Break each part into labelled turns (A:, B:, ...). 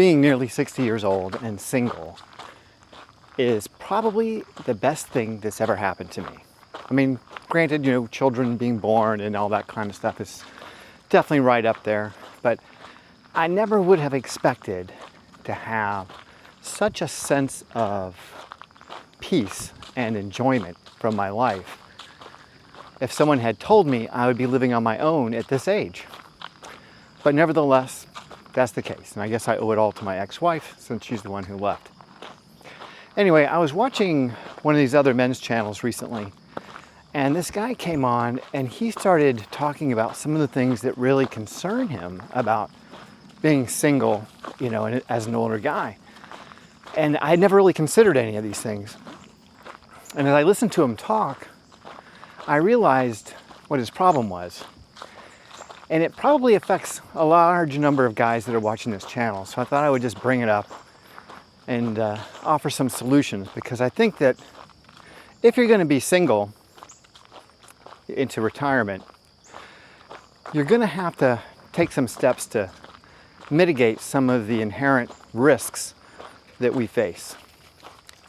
A: being nearly 60 years old and single is probably the best thing that's ever happened to me. I mean, granted, children being born and all that kind of stuff is definitely right up there, but I never would have expected to have such a sense of peace and enjoyment from my life if someone had told me I would be living on my own at this age. But nevertheless, that's the case. And I guess I owe it all to my ex-wife, since she's the one who left. Anyway, I was watching one of these other men's channels recently, and this guy came on and he started talking about some of the things that really concern him about being single, and as an older guy. And I had never really considered any of these things. And as I listened to him talk, I realized what his problem was. And it probably affects a large number of guys that are watching this channel. So I thought I would just bring it up and offer some solutions, because I think that if you're going to be single into retirement, you're going to have to take some steps to mitigate some of the inherent risks that we face.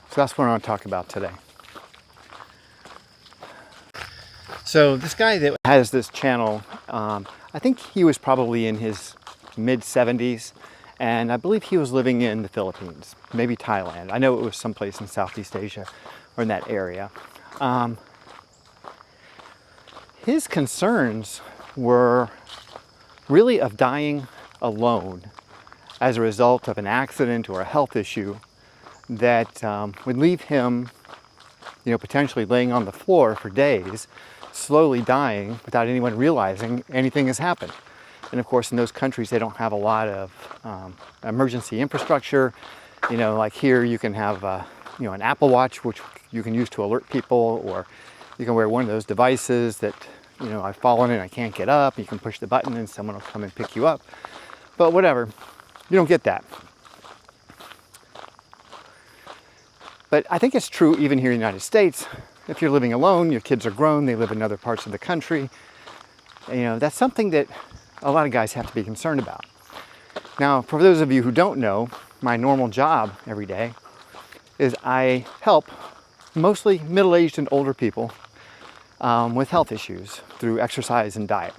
A: So that's what I want to talk about today. So this guy that has this channel, I think he was probably in his mid-70s, and I believe he was living in the Philippines, maybe Thailand. I know it was someplace in Southeast Asia or in that area. His concerns were really of dying alone as a result of an accident or a health issue that would leave him, potentially laying on the floor for days, slowly dying without anyone realizing anything has happened. And of course, in those countries, they don't have a lot of emergency infrastructure. Like here, you can have an Apple Watch, which you can use to alert people, or you can wear one of those devices that, I've fallen and I can't get up. You can push the button and someone will come and pick you up. But whatever, you don't get that. But I think it's true even here in the United States. If you're living alone, your kids are grown, they live in other parts of the country, that's something that a lot of guys have to be concerned about. Now, for those of you who don't know, my normal job every day is I help mostly middle-aged and older people with health issues through exercise and diet.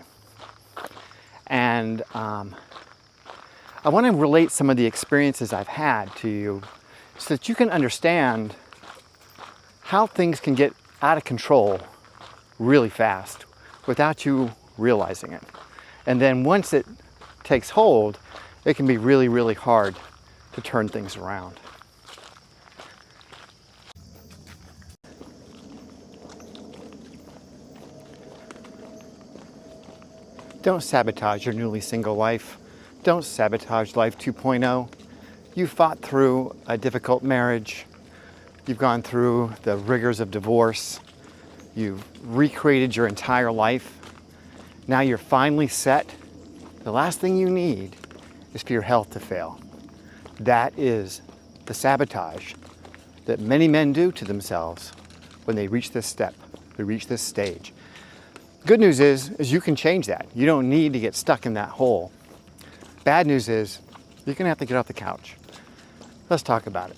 A: And I want to relate some of the experiences I've had to you so that you can understand how things can get out of control really fast without you realizing it. And then once it takes hold, it can be really, really hard to turn things around. Don't sabotage your newly single life. Don't sabotage life 2.0. You fought through a difficult marriage. You've gone through the rigors of divorce. You've recreated your entire life. Now you're finally set. The last thing you need is for your health to fail. That is the sabotage that many men do to themselves when they reach this step, they reach this stage. Good news is you can change that. You don't need to get stuck in that hole. Bad news is you're gonna have to get off the couch. Let's talk about it.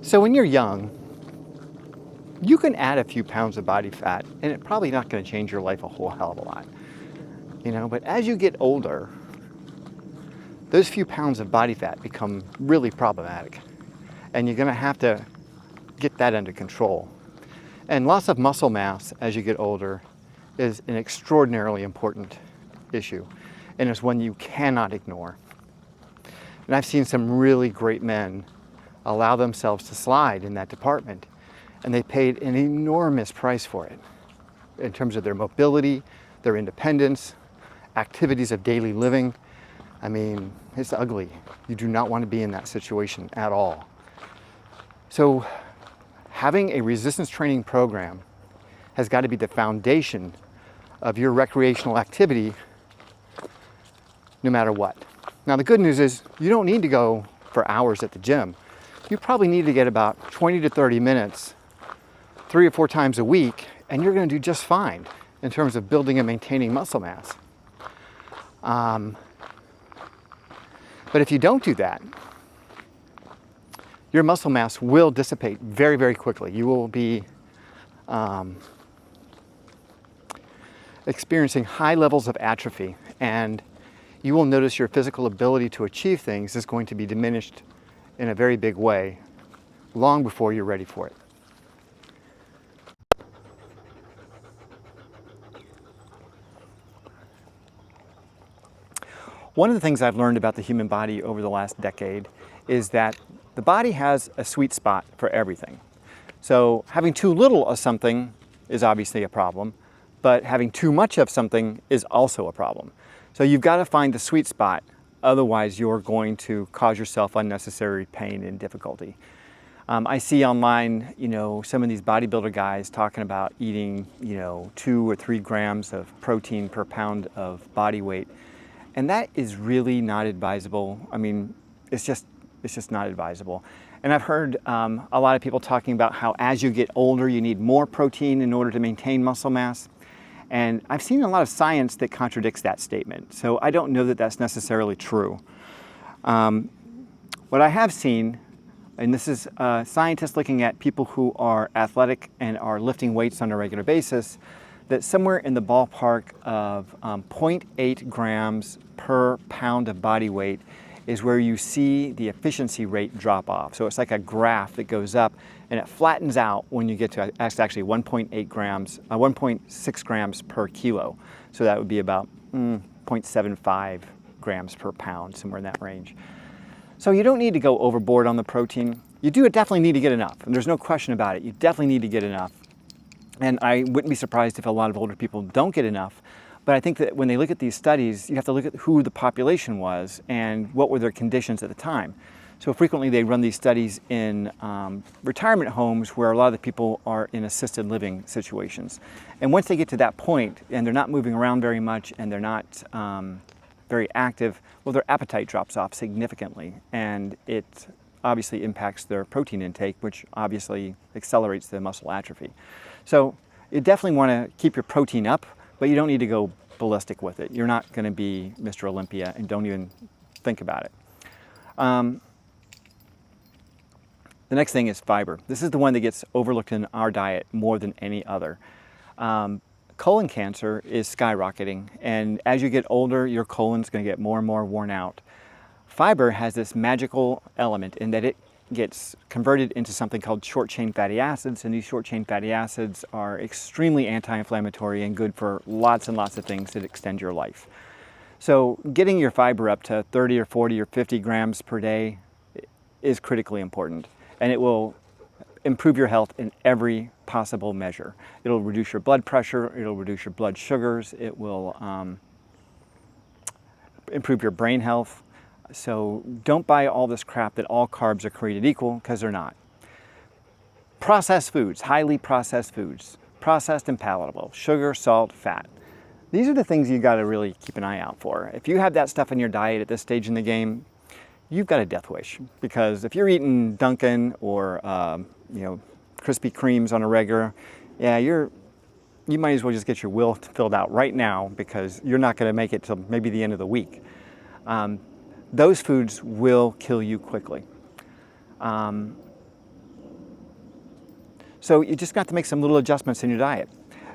A: So when you're young, you can add a few pounds of body fat and it's probably not going to change your life a whole hell of a lot. But as you get older, those few pounds of body fat become really problematic. And you're going to have to get that under control. And loss of muscle mass as you get older is an extraordinarily important issue. And it's one you cannot ignore. And I've seen some really great men allow themselves to slide in that department, and they paid an enormous price for it in terms of their mobility, their independence, activities of daily living. I mean, it's ugly. You do not want to be in that situation at all. So having a resistance training program has got to be the foundation of your recreational activity no matter what. Now the good news is you don't need to go for hours at the gym. You probably need to get about 20 to 30 minutes 3 or 4 times a week, and you're going to do just fine. in terms of building and maintaining muscle mass. But if you don't do that, your muscle mass will dissipate very, very quickly. You will be experiencing high levels of atrophy, and you will notice your physical ability to achieve things is going to be diminished in a very big way long before you're ready for it. One of the things I've learned about the human body over the last decade is that the body has a sweet spot for everything. So having too little of something is obviously a problem, but having too much of something is also a problem. So you've got to find the sweet spot, otherwise you're going to cause yourself unnecessary pain and difficulty. I see online, some of these bodybuilder guys talking about eating, 2 or 3 grams of protein per pound of body weight. And that is really not advisable. I mean, it's just not advisable. And I've heard a lot of people talking about how as you get older, you need more protein in order to maintain muscle mass. And I've seen a lot of science that contradicts that statement. So I don't know that that's necessarily true. What I have seen, and this is scientists looking at people who are athletic and are lifting weights on a regular basis, that somewhere in the ballpark of 0.8 grams per pound of body weight is where you see the efficiency rate drop off. So it's like a graph that goes up and it flattens out when you get to actually 1.8 grams, 1.6 grams per kilo. So that would be about 0.75 grams per pound, somewhere in that range. So you don't need to go overboard on the protein. You do definitely need to get enough, and there's no question about it. You definitely need to get enough. And I wouldn't be surprised if a lot of older people don't get enough. But I think that when they look at these studies, you have to look at who the population was and what were their conditions at the time. So frequently they run these studies in retirement homes where a lot of the people are in assisted living situations. And once they get to that point and they're not moving around very much and they're not very active, well, their appetite drops off significantly. And it obviously impacts their protein intake, which obviously accelerates the muscle atrophy. So you definitely want to keep your protein up, but you don't need to go ballistic with it. You're not going to be Mr. Olympia, and don't even think about it. The next thing is fiber. This is the one that gets overlooked in our diet more than any other. Colon cancer is skyrocketing, and as you get older, your colon's going to get more and more worn out. Fiber has this magical element in that it gets converted into something called short-chain fatty acids, and these short-chain fatty acids are extremely anti-inflammatory and good for lots and lots of things that extend your life. So getting your fiber up to 30 or 40 or 50 grams per day is critically important, and it will improve your health in every possible measure. It'll reduce your blood pressure, it'll reduce your blood sugars, it will improve your brain health. So don't buy all this crap that all carbs are created equal, because they're not. Processed foods, highly processed foods, processed and palatable, sugar, salt, fat. These are the things you got to really keep an eye out for. If you have that stuff in your diet at this stage in the game, you've got a death wish, because if you're eating Dunkin' or Krispy Kremes on a regular, yeah, you might as well just get your will filled out right now, because you're not going to make it till maybe the end of the week. Those foods will kill you quickly. So you just got to make some little adjustments in your diet.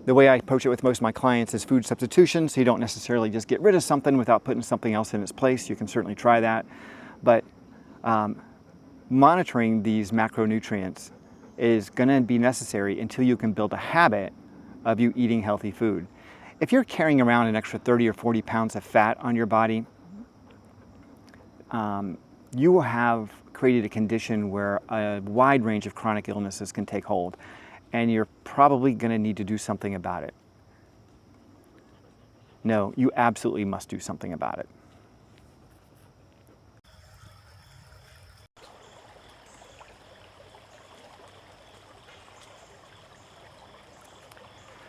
A: The way I approach it with most of my clients is food substitution, so you don't necessarily just get rid of something without putting something else in its place. You can certainly try that. But monitoring these macronutrients is going to be necessary until you can build a habit of you eating healthy food. If you're carrying around an extra 30 or 40 pounds of fat on your body, you will have created a condition where a wide range of chronic illnesses can take hold, and you're probably going to need to do something about it. No, you absolutely must do something about it.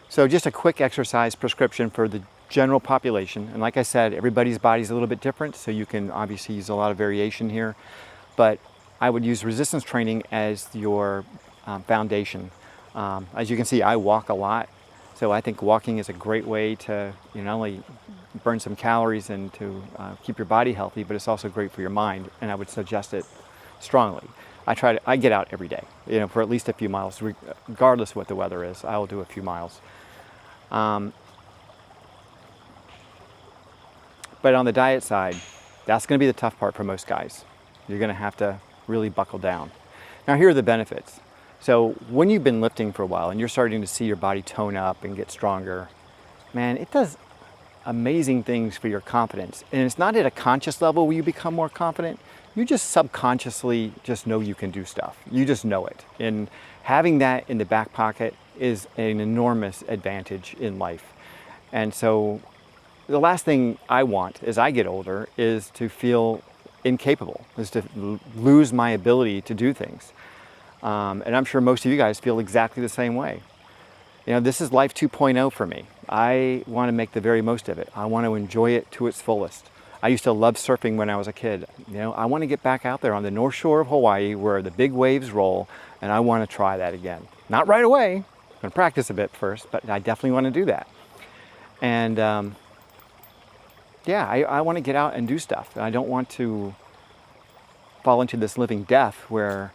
A: So just a quick exercise prescription for the general population. And like I said, everybody's body is a little bit different, so you can obviously use a lot of variation here. But I would use resistance training as your foundation. As you can see, I walk a lot. So I think walking is a great way to not only burn some calories and to keep your body healthy, but it's also great for your mind, and I would suggest it strongly. I get out every day, for at least a few miles, regardless of what the weather is. I will do a few miles. But on the diet side, that's going to be the tough part for most guys. You're going to have to really buckle down. Now here are the benefits. So when you've been lifting for a while and you're starting to see your body tone up and get stronger, man, it does amazing things for your confidence. And it's not at a conscious level where you become more confident. You just subconsciously just know you can do stuff. You just know it. And having that in the back pocket is an enormous advantage in life. And so the last thing I want as I get older is to feel incapable, is to lose my ability to do things. And I'm sure most of you guys feel exactly the same way. This is life 2.0 for me. I want to make the very most of it. I want to enjoy it to its fullest. I used to love surfing when I was a kid. I want to get back out there on the North Shore of Hawaii where the big waves roll, and I want to try that again. Not right away. I'm going to practice a bit first, but I definitely want to do that. And yeah, I want to get out and do stuff. I don't want to fall into this living death where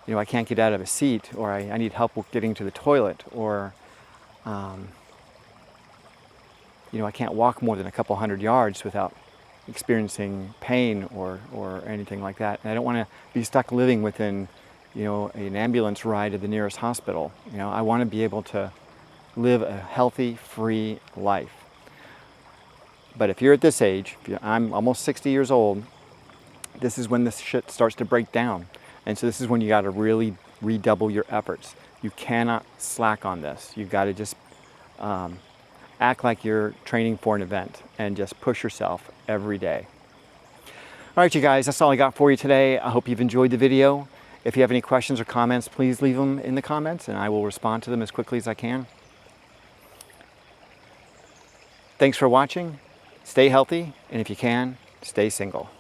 A: I can't get out of a seat, or I need help with getting to the toilet, or I can't walk more than a couple hundred yards without experiencing pain or anything like that. And I don't want to be stuck living within an ambulance ride to the nearest hospital. I want to be able to live a healthy, free life. But if you're at this age, I'm almost 60 years old, this is when this shit starts to break down. And so this is when you got to really redouble your efforts. You cannot slack on this. You've got to just act like you're training for an event and just push yourself every day. All right, you guys, that's all I got for you today. I hope you've enjoyed the video. If you have any questions or comments, please leave them in the comments and I will respond to them as quickly as I can. Thanks for watching. Stay healthy, and if you can, stay single.